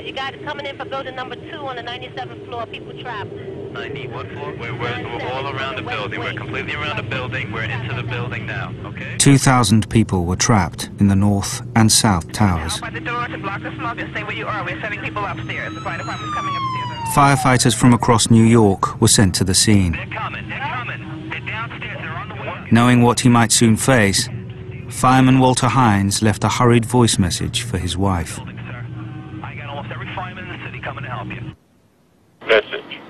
You got it coming in for building number 2 on the 97th floor. People trapped. 90, what floor? We're all around the building. We're completely around the building. We're into the building now, okay? 2,000 people were trapped in the north and south towers. By the door to block the smoke and stay where you are. We're sending people upstairs. The fire department's coming upstairs. Firefighters from across New York were sent to the scene. They're coming. They're coming. They're downstairs. They're on the way. Knowing what he might soon face, fireman Walter Hines left a hurried voice message for his wife. I got almost every fireman in the city coming to help you. Message.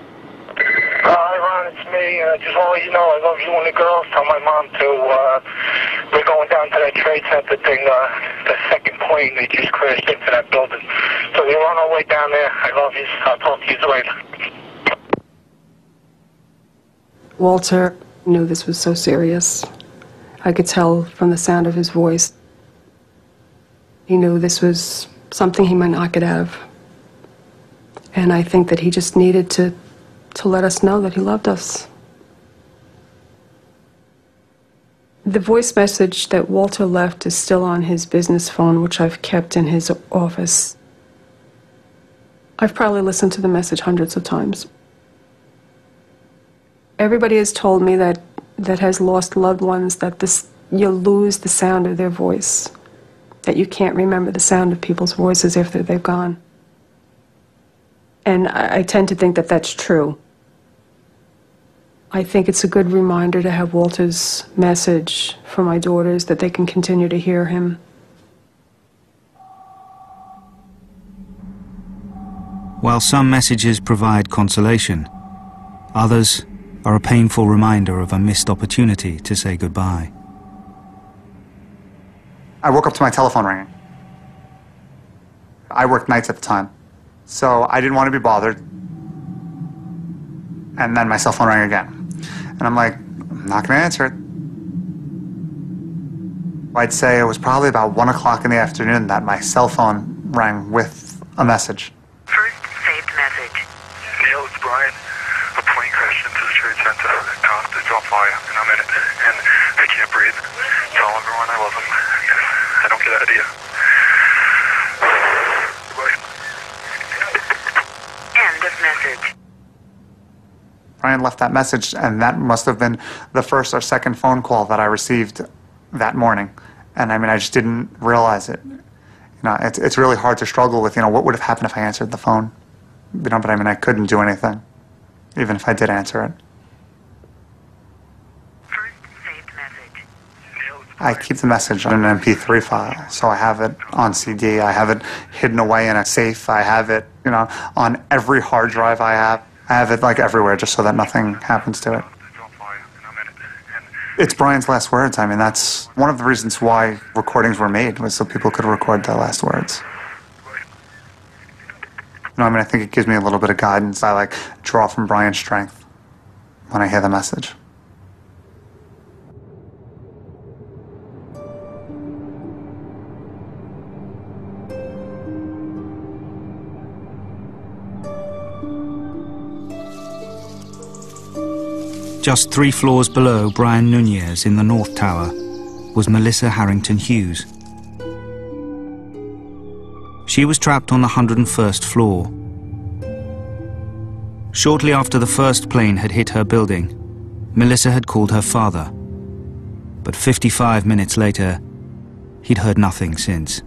Hi, Ron, it's me. Just want to let you know I love you and the girls. Tell my mom to, we're going down to that trade center thing, the second plane that just crashed into that building. So we're on our way down there. I love you. I'll talk to you later. Walter knew this was so serious. I could tell from the sound of his voice. He knew this was something he might not get out of. And I think that he just needed to let us know that he loved us. The voice message that Walter left is still on his business phone, which I've kept in his office. I've probably listened to the message hundreds of times. Everybody has told me that has lost loved ones that you'll lose the sound of their voice, that you can't remember the sound of people's voices after they've gone. And I tend to think that that's true. I think it's a good reminder to have Walter's message for my daughters, that they can continue to hear him. While some messages provide consolation, others are a painful reminder of a missed opportunity to say goodbye. I woke up to my telephone ringing. I worked nights at the time, so I didn't want to be bothered. And then my cell phone rang again. And I'm like, I'm not going to answer it. I'd say it was probably about 1 o'clock in the afternoon that my cell phone rang with a message. First saved message. Neil, it's Brian. A plane crashed into the trade center. It's on fire, and I'm in it. And I can't breathe. Tell everyone I love them. I don't get out of here. Goodbye. End of message. Brian left that message, and that must have been the first or second phone call that I received that morning. And I mean, I just didn't realize it. You know, it's really hard to struggle with, what would have happened if I answered the phone? But I mean, I couldn't do anything, even if I did answer it. First saved message. I keep the message on an MP3 file, so I have it on CD, I have it hidden away in a safe, I have it, on every hard drive I have. I have it everywhere just so that nothing happens to it. It's Brian's last words. I mean, that's one of the reasons why recordings were made, was so people could record their last words. I think it gives me a little bit of guidance. I draw from Brian's strength when I hear the message. Just 3 floors below Brian Nunez in the North Tower was Melissa Harrington Hughes. She was trapped on the 101st floor. Shortly after the first plane had hit her building, Melissa had called her father. But 55 minutes later, he'd heard nothing since.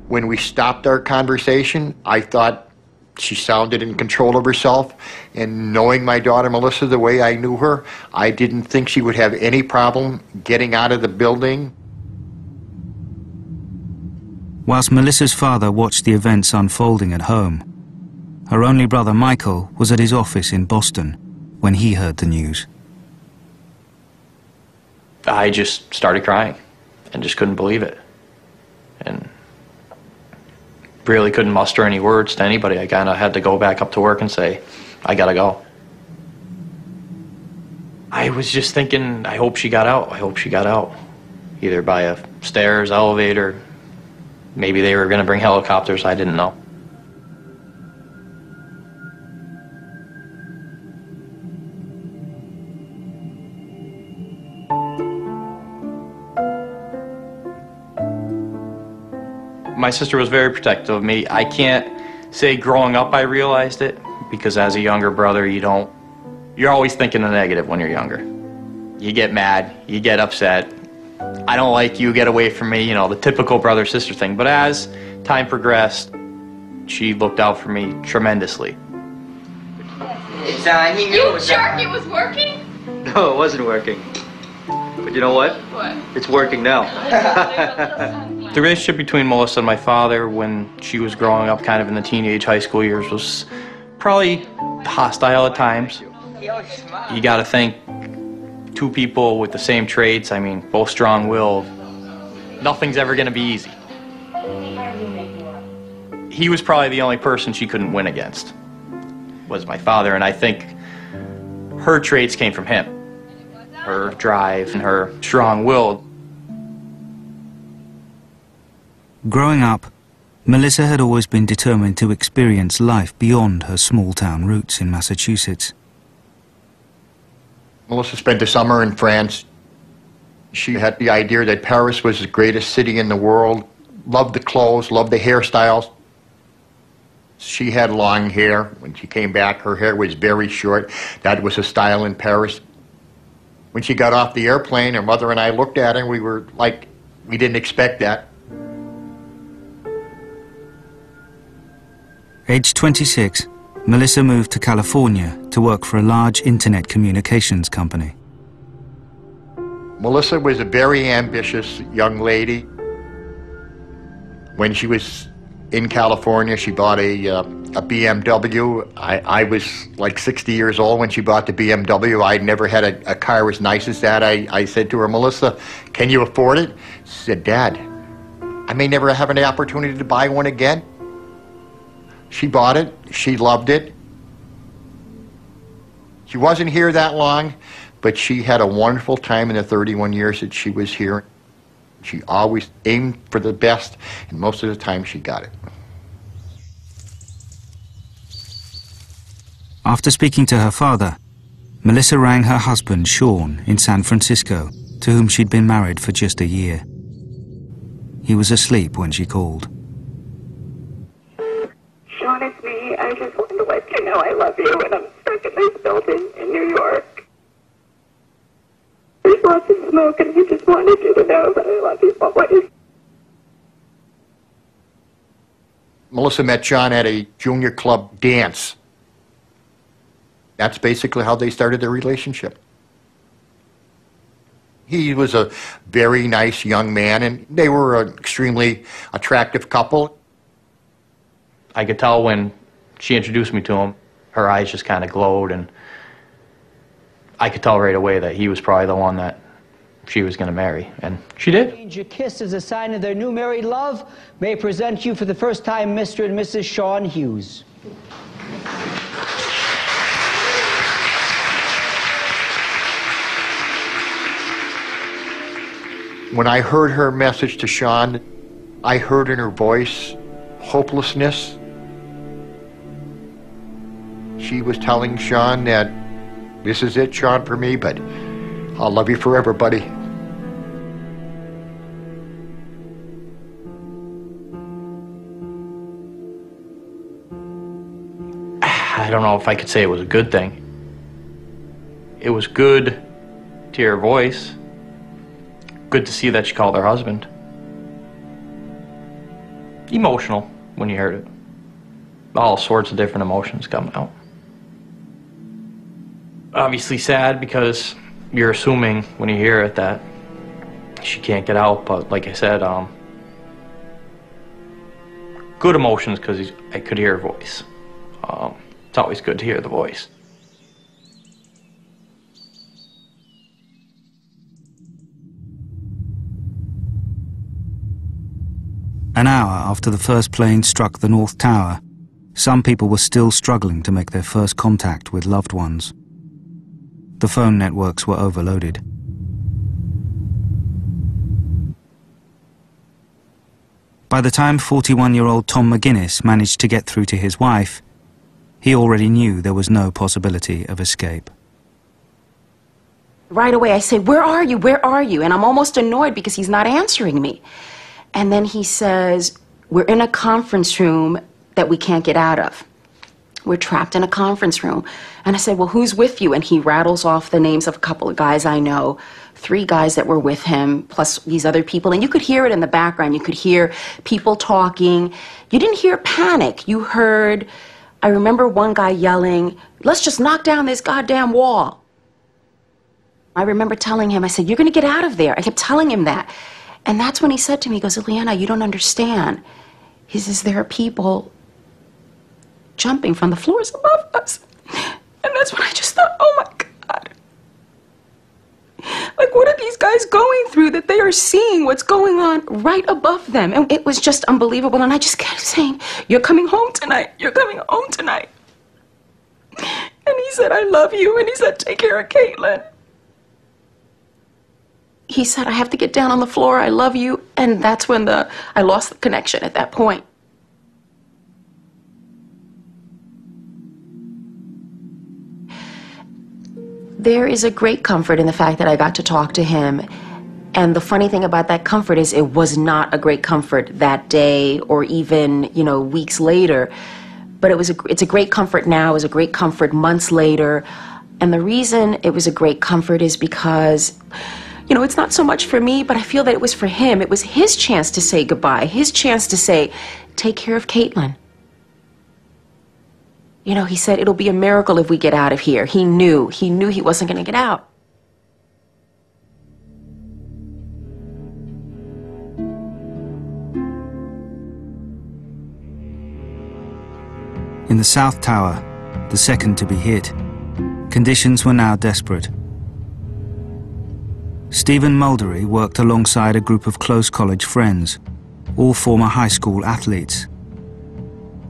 When we stopped our conversation, I thought she sounded in control of herself, and knowing my daughter Melissa the way I knew her, I didn't think she would have any problem getting out of the building. Whilst Melissa's father watched the events unfolding at home, her only brother Michael was at his office in Boston when he heard the news. I just started crying and just couldn't believe it. And really couldn't muster any words to anybody. I kind of had to go back up to work and say, I gotta go. I was just thinking, I hope she got out. I hope she got out. Either by a stairs, elevator, maybe they were gonna bring helicopters, I didn't know. My sister was very protective of me. I can't say growing up I realized it, because as a younger brother, you're always thinking the negative when you're younger. You get mad, you get upset. I don't like you, get away from me, you know, the typical brother-sister thing. But as time progressed, she looked out for me tremendously. It's, he knew You jerk, it was working? No, it wasn't working. But you know what? What? It's working now. The relationship between Melissa and my father when she was growing up kind of in the teenage high school years was probably hostile at times. You gotta think, two people with the same traits, I mean, both strong-willed, nothing's ever gonna be easy. He was probably the only person she couldn't win against, was my father, and I think her traits came from him. Her drive and her strong-willed. Growing up, Melissa had always been determined to experience life beyond her small-town roots in Massachusetts. Melissa spent the summer in France. She had the idea that Paris was the greatest city in the world, loved the clothes, loved the hairstyles. She had long hair. When she came back, her hair was very short. That was a style in Paris. When she got off the airplane, her mother and I looked at her and we were like, we didn't expect that. Aged 26, Melissa moved to California to work for a large internet communications company. Melissa was a very ambitious young lady. When she was in California, she bought a BMW. I was like 60 years old when she bought the BMW. I'd never had a car as nice as that. I said to her, Melissa, can you afford it? She said, Dad, I may never have an opportunity to buy one again. She bought it. She loved it. She wasn't here that long, but she had a wonderful time in the 31 years that she was here. She always aimed for the best, and most of the time she got it. After speaking to her father, Melissa rang her husband, Sean, in San Francisco, to whom she'd been married for just a year. He was asleep when she called. Sean, it's me. I just wanted to let you know I love you, and I'm stuck in this building in New York. There's lots of smoke, and I just wanted you to know that I love you always. Melissa met Sean at a junior club dance. That's basically how they started their relationship. He was a very nice young man, and they were an extremely attractive couple. I could tell when she introduced me to him, her eyes just kind of glowed, and I could tell right away that he was probably the one that she was going to marry, and she did. Your kiss as a sign of their new married love may present you for the first time Mr. and Mrs. Sean Hughes. When I heard her message to Sean, I heard in her voice hopelessness. She was telling Sean that this is it, Sean, for me, but I'll love you forever, buddy. I don't know if I could say it was a good thing. It was good to hear her voice. Good to see that she called her husband. Emotional when you heard it. All sorts of different emotions come out. Obviously sad because you're assuming when you hear it that she can't get out, but like I said, good emotions because I could hear her voice. It's always good to hear the voice. An hour after the first plane struck the North Tower, some people were still struggling to make their first contact with loved ones. The phone networks were overloaded. By the time 41-year-old Tom McGuinness managed to get through to his wife, he already knew there was no possibility of escape. Right away I say, "Where are you? Where are you?" And I'm almost annoyed because he's not answering me. And then he says, we're in a conference room that we can't get out of. We're trapped in a conference room. And I said, well, who's with you? And he rattles off the names of a couple of guys I know, 3 guys that were with him, plus these other people. And you could hear it in the background. You could hear people talking. You didn't hear panic. You heard, I remember one guy yelling, let's just knock down this goddamn wall. I remember telling him, I said, you're going to get out of there. I kept telling him that. And that's when he said to me, he goes, Ileana, you don't understand. He says, there are people jumping from the floors above us. And that's when I just thought, oh my God. Like, what are these guys going through that they are seeing what's going on right above them? And it was just unbelievable. And I just kept saying, you're coming home tonight. You're coming home tonight. And he said, I love you. And he said, take care of Caitlin. He said, I have to get down on the floor. I love you. And that's when I lost the connection at that point. There is a great comfort in the fact that I got to talk to him. And the funny thing about that comfort is it was not a great comfort that day or even, weeks later. But it's a great comfort now. It was a great comfort months later. And the reason it was a great comfort is because, it's not so much for me, but I feel that it was for him. It was his chance to say goodbye, his chance to say, take care of Caitlin. He said, it'll be a miracle if we get out of here. He knew he wasn't going to get out. In the South Tower, the second to be hit, conditions were now desperate. Stephen Muldery worked alongside a group of close college friends, all former high school athletes.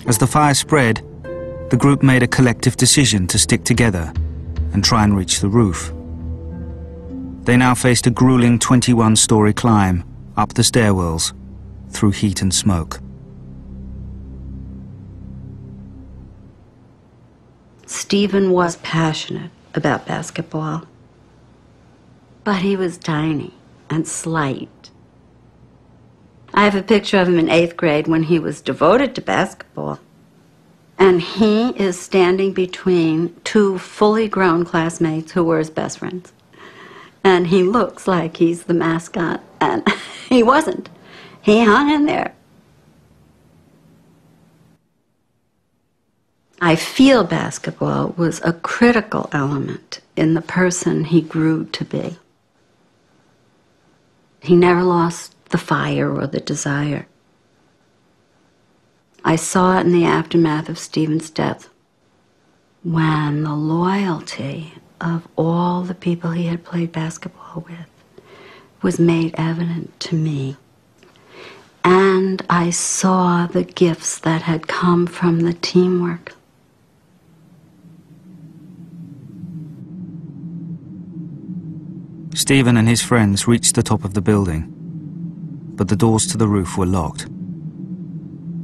As the fire spread, the group made a collective decision to stick together and try and reach the roof. They now faced a grueling 21-story climb up the stairwells through heat and smoke. Stephen was passionate about basketball, but he was tiny and slight. I have a picture of him in 8th grade when he was devoted to basketball. And he is standing between 2 fully grown classmates who were his best friends. And he looks like he's the mascot, and he wasn't. He hung in there. I feel basketball was a critical element in the person he grew to be. He never lost the fire or the desire. I saw it in the aftermath of Stephen's death, when the loyalty of all the people he had played basketball with was made evident to me. And I saw the gifts that had come from the teamwork. Stephen and his friends reached the top of the building, but the doors to the roof were locked.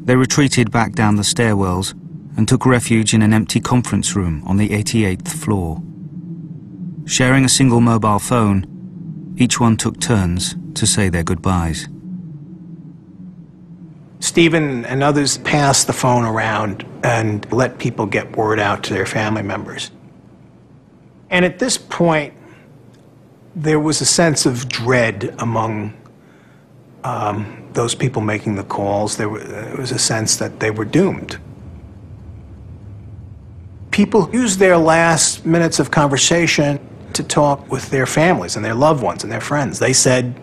They retreated back down the stairwells and took refuge in an empty conference room on the 88th floor. Sharing a single mobile phone, each one took turns to say their goodbyes. Stephen and others passed the phone around and let people get word out to their family members. And at this point, there was a sense of dread among those people making the calls. There was a sense that they were doomed. People used their last minutes of conversation to talk with their families and their loved ones and their friends. They said,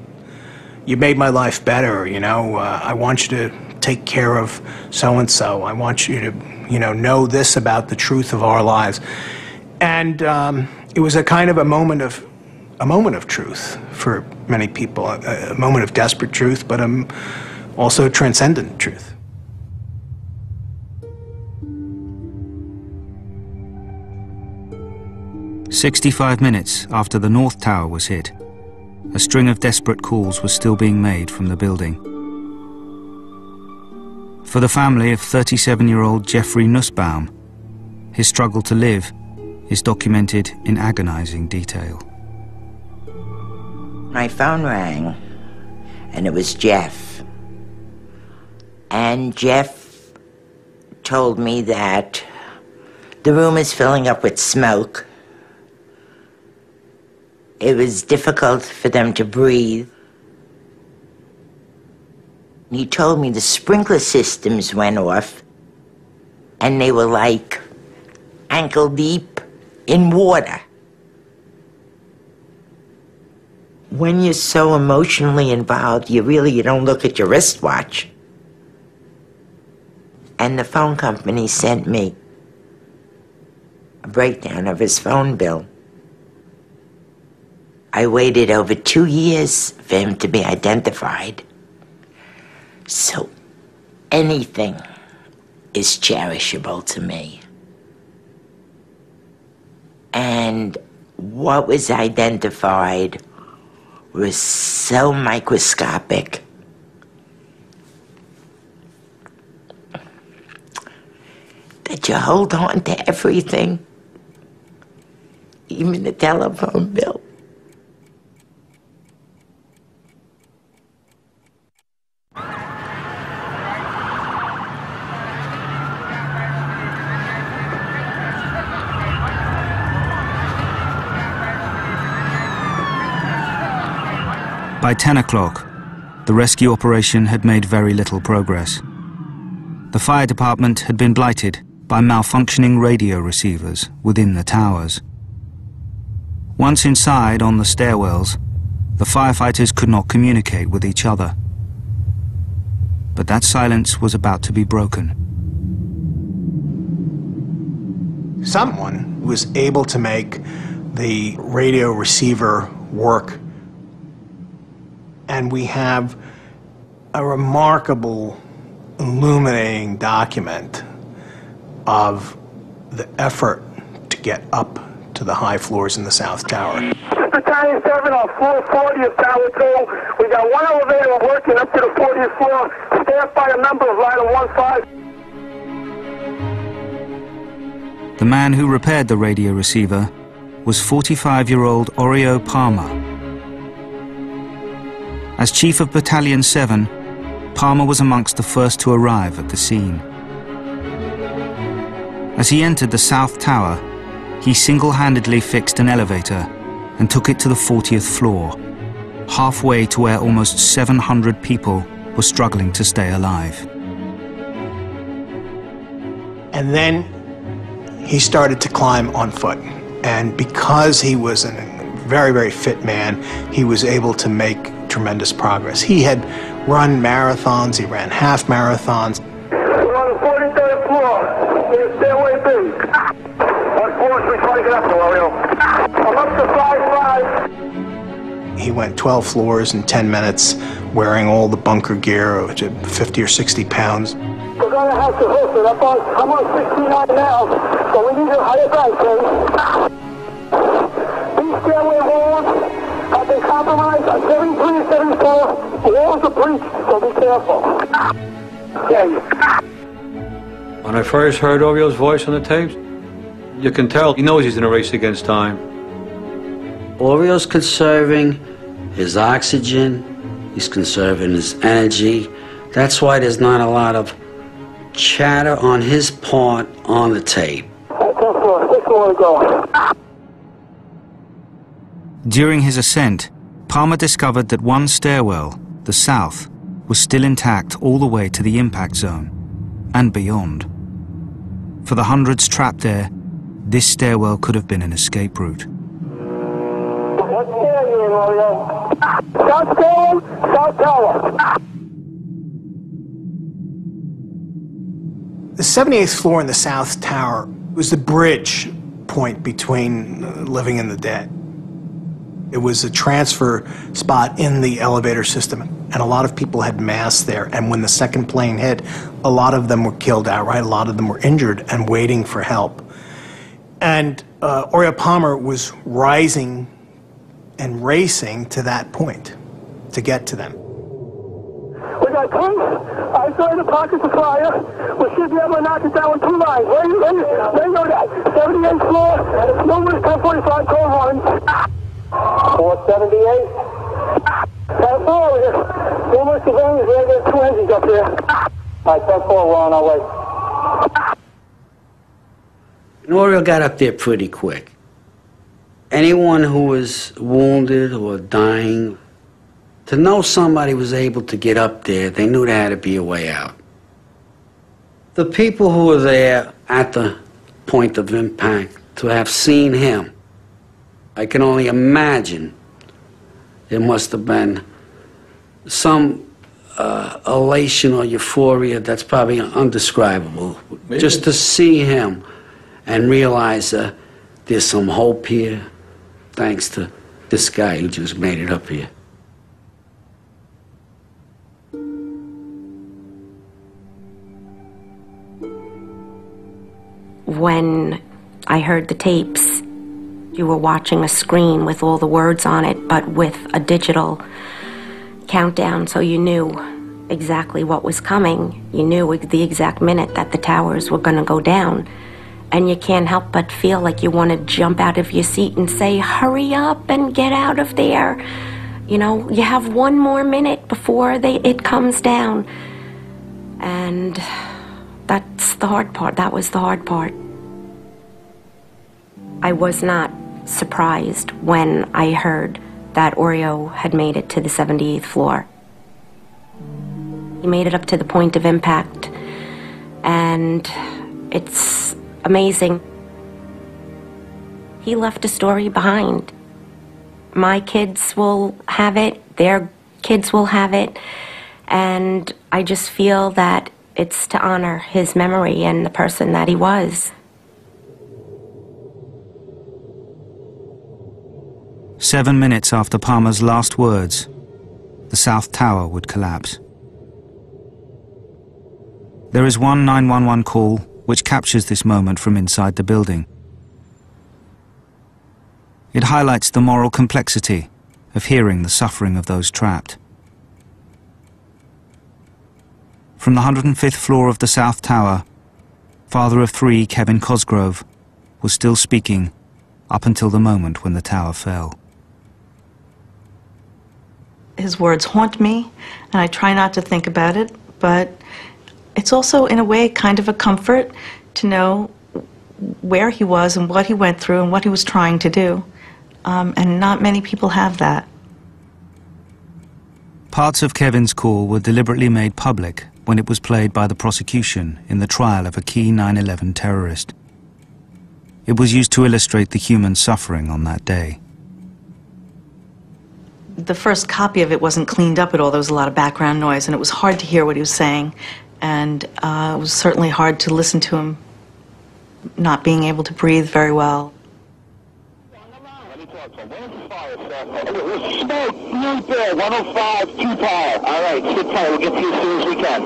you made my life better, I want you to take care of so-and-so. I want you to, know this about the truth of our lives. And it was a kind of a moment of truth for many people, a moment of desperate truth, but also transcendent truth. "65 minutes after the North Tower was hit, a string of desperate calls was still being made from the building. For the family of 37-year-old Jeffrey Nussbaum, his struggle to live is documented in agonizing detail. My phone rang, and it was Jeff. And Jeff told me that the room is filling up with smoke. It was difficult for them to breathe. He told me the sprinkler systems went off and they were like ankle deep in water. When you're so emotionally involved, you don't look at your wristwatch. And the phone company sent me a breakdown of his phone bill. I waited over 2 years for him to be identified. So anything is cherishable to me. And what was identified was so microscopic that you hold on to everything, even the telephone bill. By 10 o'clock, the rescue operation had made very little progress. The fire department had been blighted by malfunctioning radio receivers within the towers. Once inside on the stairwells, the firefighters could not communicate with each other. But that silence was about to be broken. Someone was able to make the radio receiver work. And we have a remarkable, illuminating document of the effort to get up to the high floors in the South Tower. Battalion 7 on floor 40 of Tower 2. We got one elevator working up to the 40th floor, staffed by a member of Line 15. The man who repaired the radio receiver was 45-year-old Oreo Palmer. As Chief of Battalion 7, Palmer was amongst the first to arrive at the scene. As he entered the South Tower, he single-handedly fixed an elevator and took it to the 40th floor, halfway to where almost 700 people were struggling to stay alive. And then he started to climb on foot. And because he was a very, very fit man, he was able to make tremendous progress. He had run marathons, he ran half marathons. We're on the 43rd floor, in stairway B. What floor should we try to get up to, Oreo? I'm up to 5'5". He went 12 floors in 10 minutes, wearing all the bunker gear, which had 50 or 60 pounds. We're going to have to host it. I'm on 69 now, so we need a higher bank, please. These stairway walls have been compromised on 73 and 74. The walls are breached, so be careful. Yeah. When I first heard Oreo's voice on the tapes, you can tell he knows he's in a race against time. Oreo's conserving his oxygen, he's conserving his energy. That's why there's not a lot of chatter on his part on the tape. 6 more to go. During his ascent, Palmer discovered that one stairwell, the south, was still intact all the way to the impact zone and beyond. For the hundreds trapped there, this stairwell could have been an escape route. What stair are you in, Oreo? South Tower, South Tower. The 78th floor in the South Tower was the bridge point between living and the dead. It was a transfer spot in the elevator system, and a lot of people had mass there. And when the second plane hit, a lot of them were killed outright, a lot of them were injured and waiting for help. And Oreo Palmer was rising and racing to that point to get to them. We got tanks outside the pockets of fire. We should be able to knock it down with 2 lines. Where you go that? 78th floor, numerous 1045 call lines. 478. Numerous civilians, we have 2 engines up there. All right, 10-4, we're on our way. And Oriole got up there pretty quick. Anyone who was wounded or dying, to know somebody was able to get up there, they knew there had to be a way out. The people who were there at the point of impact, to have seen him, I can only imagine there must have been some elation or euphoria that's probably undescribable. Maybe. Just to see him and realize there's some hope here, thanks to this guy who just made it up here. When I heard the tapes, you were watching a screen with all the words on it, but with a digital countdown, so you knew exactly what was coming. You knew the exact minute that the towers were going to go down. And you can't help but feel like you want to jump out of your seat and say, hurry up and get out of there. You know, you have one more minute before it comes down. And that's the hard part. That was the hard part. I was not surprised when I heard that Oreo had made it to the 78th floor. He made it up to the point of impact, and it's amazing. He left a story behind. My kids will have it, their kids will have it, and I just feel that it's to honor his memory and the person that he was. 7 minutes after Palmer's last words, the South Tower would collapse. There is one 911 call which captures this moment from inside the building. It highlights the moral complexity of hearing the suffering of those trapped. From the 105th floor of the South Tower, father of 3, Kevin Cosgrove, was still speaking up until the moment when the tower fell. His words haunt me, and I try not to think about it, but it's also, in a way, kind of a comfort to know where he was and what he went through and what he was trying to do. And not many people have that. Parts of Kevin's call were deliberately made public when it was played by the prosecution in the trial of a key 9/11 terrorist. It was used to illustrate the human suffering on that day. The first copy of it wasn't cleaned up at all. There was a lot of background noise, and it was hard to hear what he was saying. And it was certainly hard to listen to him not being able to breathe very well. Smoke, right there, 105, 2 power. All right, sit tight. We'll get to you as soon as we can.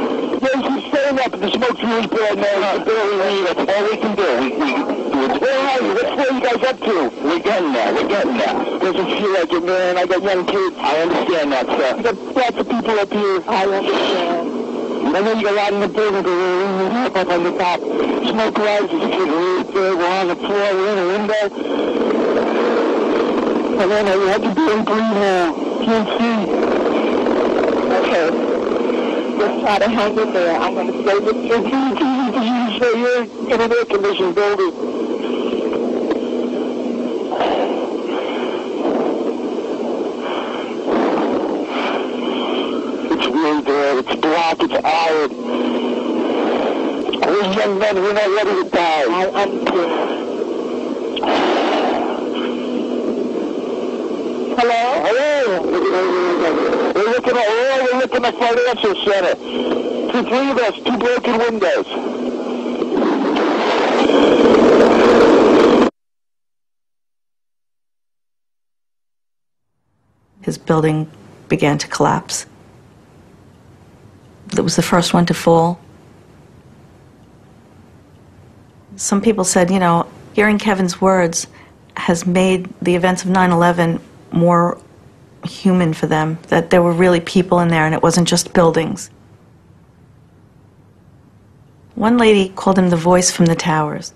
Yes, he's staying up, but the smoke's really bad, man. It's barely leave. That's all we can do. Where are you? What floor are you guys up to? We're getting there. We're getting there. Doesn't feel like it, man. I got young kids. I understand that, sir. I got lots of people up here. I understand. I know you got a lot in the building, but we're up on the top. Smoke rises. It's really bad. We're on the floor. We're in a window. I don't know, you have to be in green now. Can't see. Okay. Just try to hang in there. I'm going to stay with you. You say you're in an air-conditioned building. It's really bad. It's black. It's iron. We're young men. We're not ready to die. I understand. Hello? Hello? We're looking at financial center. 3 of us, 2 broken windows. His building began to collapse. It was the first one to fall. Some people said, you know, hearing Kevin's words has made the events of 9/11 more human for them, that there were really people in there and it wasn't just buildings. One lady called him the voice from the towers.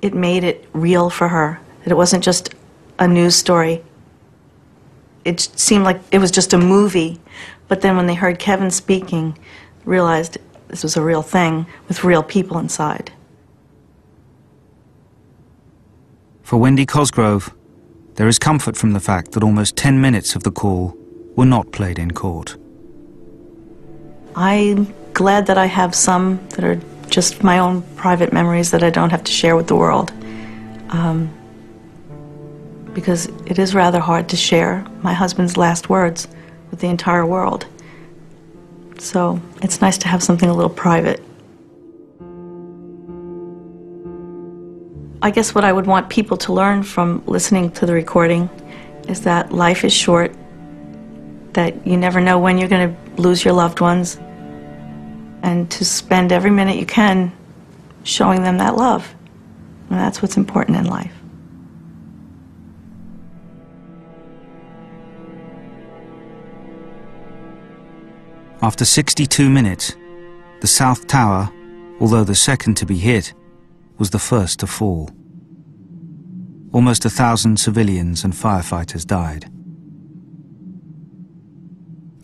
It made it real for her, that it wasn't just a news story. It seemed like it was just a movie, but then when they heard Kevin speaking, realized this was a real thing with real people inside. For Wendy Cosgrove, there is comfort from the fact that almost 10 minutes of the call were not played in court. I'm glad that I have some that are just my own private memories that I don't have to share with the world. Because it is rather hard to share my husband's last words with the entire world. So it's nice to have something a little private. I guess what I would want people to learn from listening to the recording is that life is short, that you never know when you're going to lose your loved ones, and to spend every minute you can showing them that love. And that's what's important in life. After 62 minutes, the South Tower, although the second to be hit, was the first to fall. Almost 1,000 civilians and firefighters died.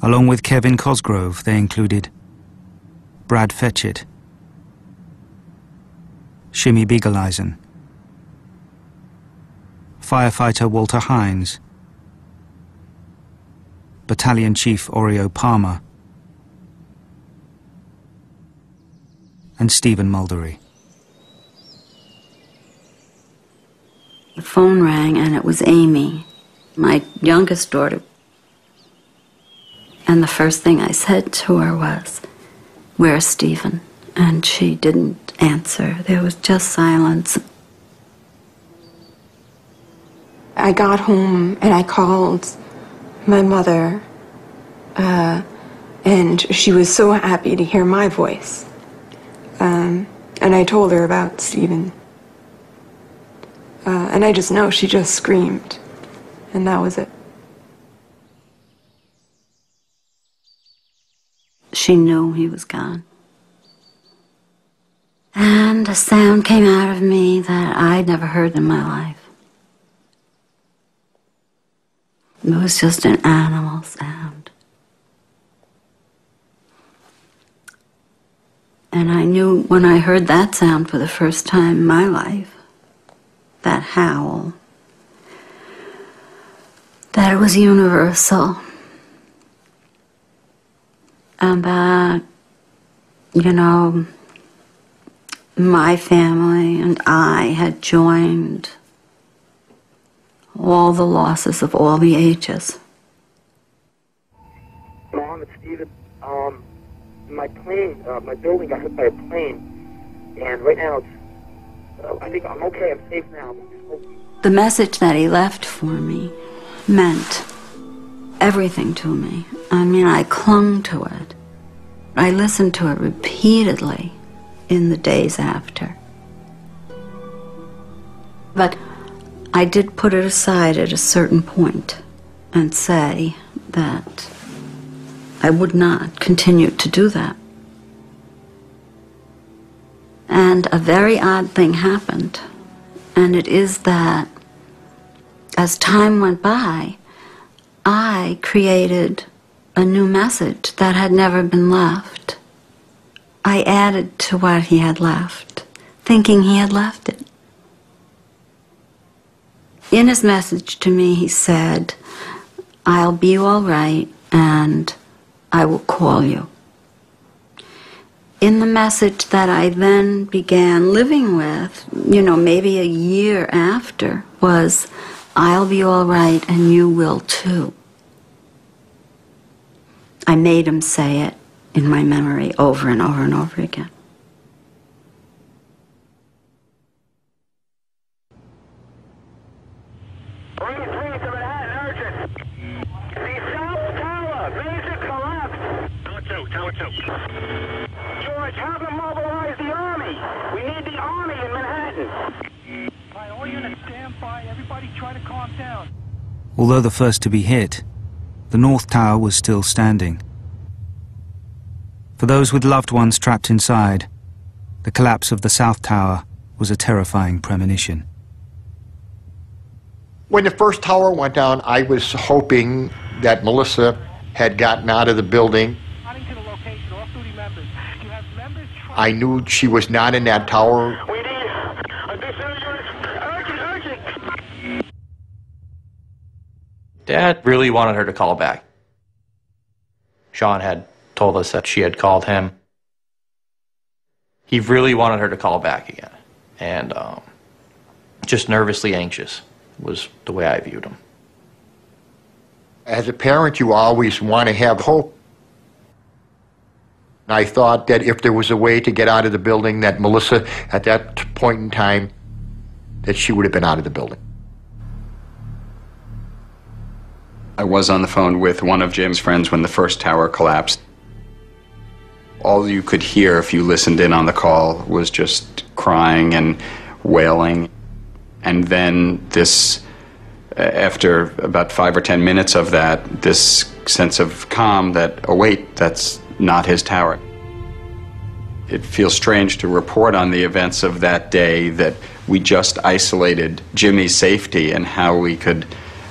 Along with Kevin Cosgrove, they included Brad Fetchit, Shimmy Beagleisen, firefighter Walter Hines, Battalion Chief Oreo Palmer, and Stephen Muldery. The phone rang, and it was Amy, my youngest daughter. And the first thing I said to her was, "Where's Stephen?" And she didn't answer. There was just silence. I got home and I called my mother, and she was so happy to hear my voice. And I told her about Stephen. And I just know she just screamed, and that was it. She knew he was gone. And a sound came out of me that I'd never heard in my life. It was just an animal sound. And I knew when I heard that sound for the first time in my life, that howl, that it was universal. And that, you know, my family and I had joined all the losses of all the ages. Mom, it's Stephen. My plane, my building got hit by a plane, and right now I think I'm okay. I'm safe now. The message that he left for me meant everything to me. I mean, I clung to it. I listened to it repeatedly in the days after. But I did put it aside at a certain point and say that I would not continue to do that. And a very odd thing happened, and it is that as time went by, I created a new message that had never been left. I added to what he had left, thinking he had left it. In his message to me, he said, "I'll be all right, and I will call you." In the message that I then began living with, you know, maybe a year after, was, "I'll be all right, and you will too." I made him say it in my memory over and over and over again. George, have them mobilize the Army. We need the Army in Manhattan. All right, all units stand by. Everybody try to calm down. Although the first to be hit, the North Tower was still standing. For those with loved ones trapped inside, the collapse of the South Tower was a terrifying premonition. When the first tower went down, I was hoping that Melissa had gotten out of the building. I knew she was not in that tower. Dad really wanted her to call back. Sean had told us that she had called him. He really wanted her to call back again. And just nervously anxious was the way I viewed him. As a parent, you always want to have hope. I thought that if there was a way to get out of the building, that Melissa, at that point in time, that she would have been out of the building. I was on the phone with one of Jim's friends when the first tower collapsed. All you could hear if you listened in on the call was just crying and wailing. And then this, after about 5 or 10 minutes of that, this sense of calm that, oh wait, that's not his tower. It feels strange to report on the events of that day that we just isolated Jimmy's safety and how we could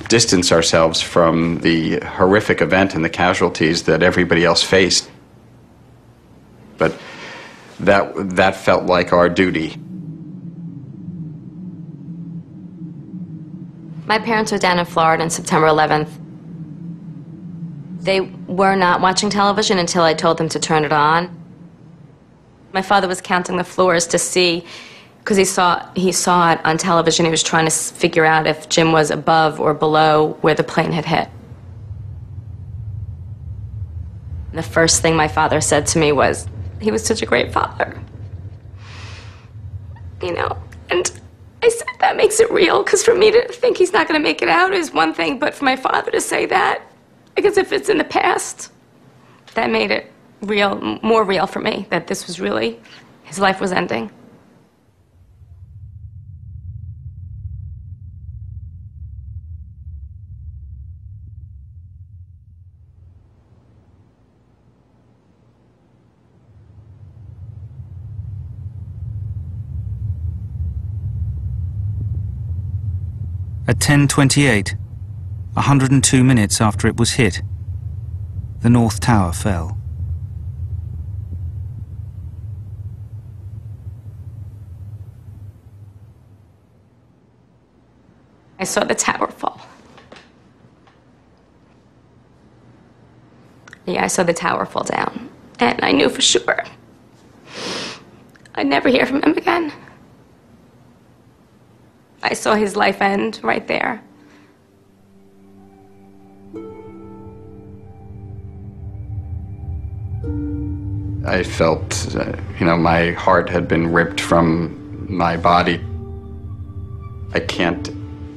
distance ourselves from the horrific event and the casualties that everybody else faced. But that felt like our duty. My parents were down in Florida on September 11th. They were not watching television until I told them to turn it on. My father was counting the floors to see, because he saw it on television. He was trying to figure out if Jim was above or below where the plane had hit. The first thing my father said to me was, he was such a great father. You know, and I said, that makes it real, because for me to think he's not going to make it out is one thing, but for my father to say that, I guess if it's in the past, that made it real, more real for me, that this was really, his life was ending. At 10:28, 102 minutes after it was hit, the North Tower fell. I saw the tower fall. Yeah, I saw the tower fall down, and I knew for sure I'd never hear from him again. I saw his life end right there. I felt, my heart had been ripped from my body. I can't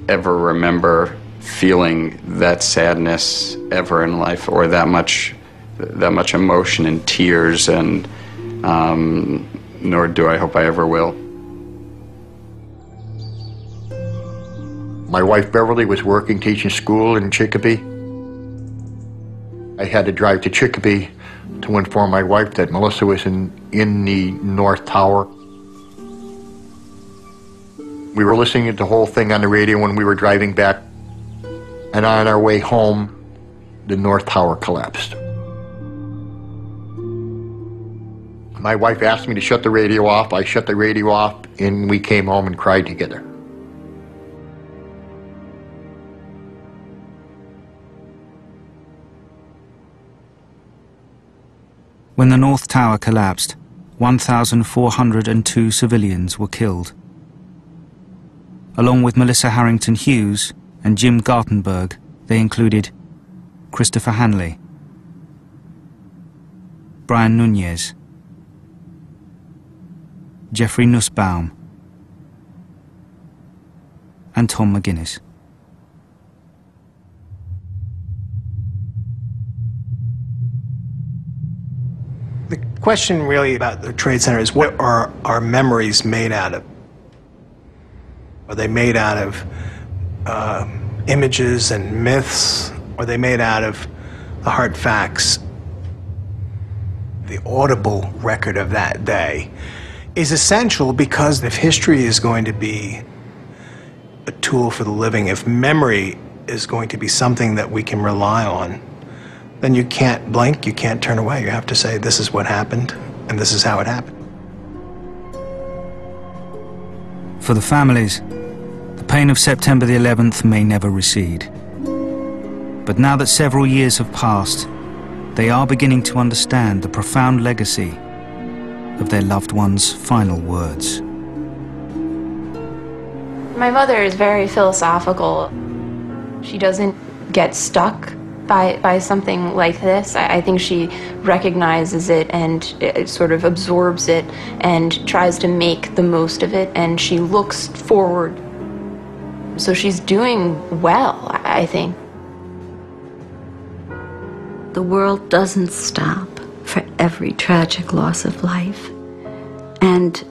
ever remember feeling that sadness ever in life, or that much emotion and tears, and nor do I hope I ever will. My wife Beverly was working, teaching school in Chicopee. I had to drive to Chicopee to inform my wife that Melissa was in the North Tower. We were listening to the whole thing on the radio when we were driving back, and on our way home, the North Tower collapsed. My wife asked me to shut the radio off. I shut the radio off, and we came home and cried together. When the North Tower collapsed, 1,402 civilians were killed. Along with Melissa Harrington Hughes and Jim Gartenberg, they included Christopher Hanley, Brian Nunez, Jeffrey Nussbaum, and Tom McGuinness. The question really about the Trade Center is, what are our memories made out of? Are they made out of images and myths? Are they made out of the hard facts? The audible record of that day is essential, because if history is going to be a tool for the living, if memory is going to be something that we can rely on, then you can't blink, you can't turn away. You have to say, this is what happened, and this is how it happened. For the families, the pain of September the 11th may never recede. But now that several years have passed, they are beginning to understand the profound legacy of their loved one's final words. My mother is very philosophical. She doesn't get stuck by something like this. I think she recognizes it and sort of absorbs it and tries to make the most of it, and she looks forward. So she's doing well, I think. The world doesn't stop for every tragic loss of life. And,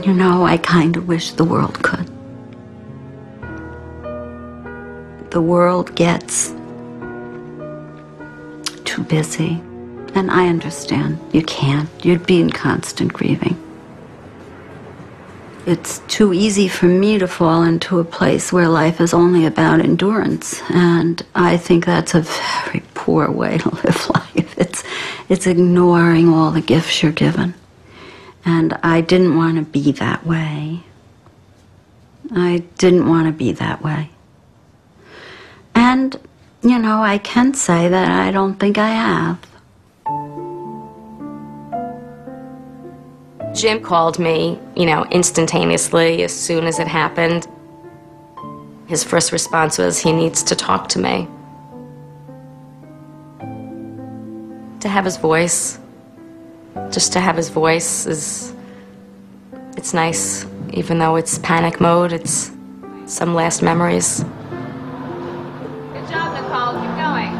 you know, I kind of wish the world could. The world gets too busy. And I understand. You can't. You'd be in constant grieving. It's too easy for me to fall into a place where life is only about endurance. And I think that's a very poor way to live life. It's ignoring all the gifts you're given. And I didn't want to be that way. I didn't want to be that way. And, you know, I can say that I don't think I have. Jim called me, you know, instantaneously as soon as it happened. His first response was, he needs to talk to me. To have his voice, just to have his voice it's nice. Even though it's panic mode, it's some last memories. Good job, Nicole. Keep going.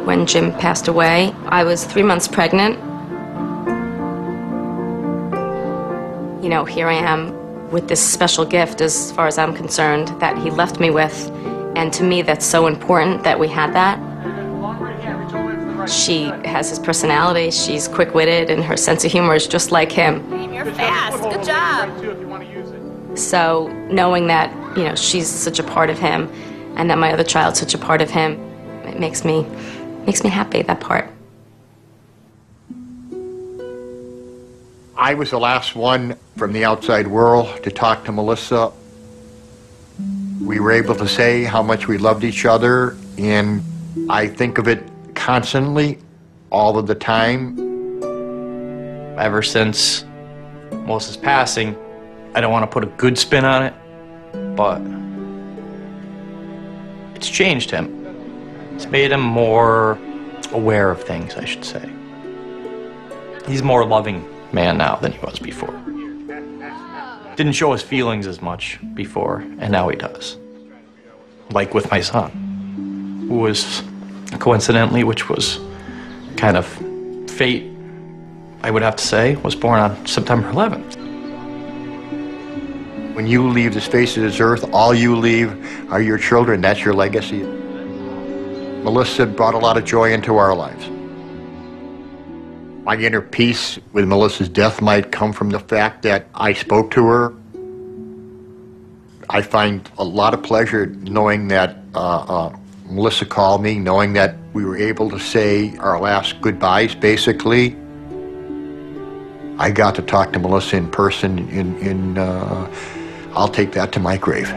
When Jim passed away, I was 3 months pregnant. You know, here I am with this special gift, as far as I'm concerned, that he left me with. And to me, that's so important that we had that. She has his personality, she's quick-witted, and her sense of humor is just like him. You're fast, good job. So knowing that, you know, she's such a part of him, and that my other child's such a part of him, it makes me happy, that part. I was the last one from the outside world to talk to Melissa. We were able to say how much we loved each other, and I think of it constantly, all of the time. Ever since Melissa's passing, I don't want to put a good spin on it, but it's changed him. It's made him more aware of things, I should say. He's a more loving man now than he was before. Didn't show his feelings as much before, and now he does. Like with my son, who was, coincidentally, which was kind of fate, I would have to say, was born on September 11th. When you leave the face of this earth, all you leave are your children. That's your legacy. Melissa brought a lot of joy into our lives. My inner peace with Melissa's death might come from the fact that I spoke to her. I find a lot of pleasure knowing that Melissa called me, knowing that we were able to say our last goodbyes, basically. I got to talk to Melissa in person, I'll take that to my grave.